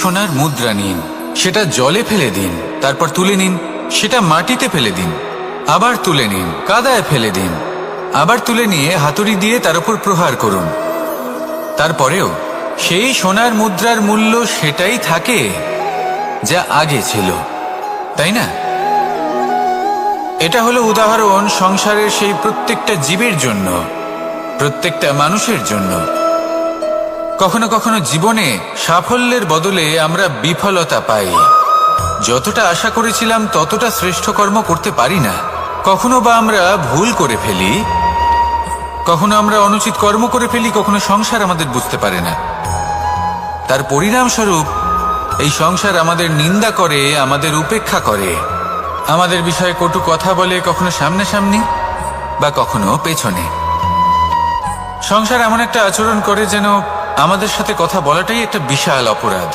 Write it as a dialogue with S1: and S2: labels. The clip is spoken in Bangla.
S1: সোনার মুদ্রা নিন, সেটা জলে ফেলে দিন, তারপর তুলে নিন, সেটা মাটিতে ফেলে দিন, আবার তুলে নিন, কাদায় ফেলে দিন, আবার তুলে নিয়ে হাতুড়ি দিয়ে তার উপর প্রহার করুন। তারপরেও সেই সোনার মুদ্রার মূল্য সেটাই থাকে যা আগে ছিল, তাই না? এটা হলো উদাহরণ সংসারের সেই প্রত্যেকটা জীবের জন্য, প্রত্যেকটা মানুষের জন্য। কখনো কখনো জীবনে সাফল্যের বদলে আমরা বিফলতা পাই। যতটা আশা করেছিলাম ততটা শ্রেষ্ঠ কর্ম করতে পারি না। কখনো বা আমরা ভুল করে ফেলি, কখনো আমরা অনুচিত কর্ম করে ফেলি, কখনো সংসার আমাদের বুঝতে পারে না। তার পরিণামস্বরূপ এই সংসার আমাদের নিন্দা করে, আমাদের উপেক্ষা করে, আমাদের বিষয়ে কটু কথা বলে, কখনো সামনাসামনি বা কখনো পেছনে। সংসার এমন একটা আচরণ করে যেন আমাদের সাথে কথা বলাটাই একটা বিশাল অপরাধ।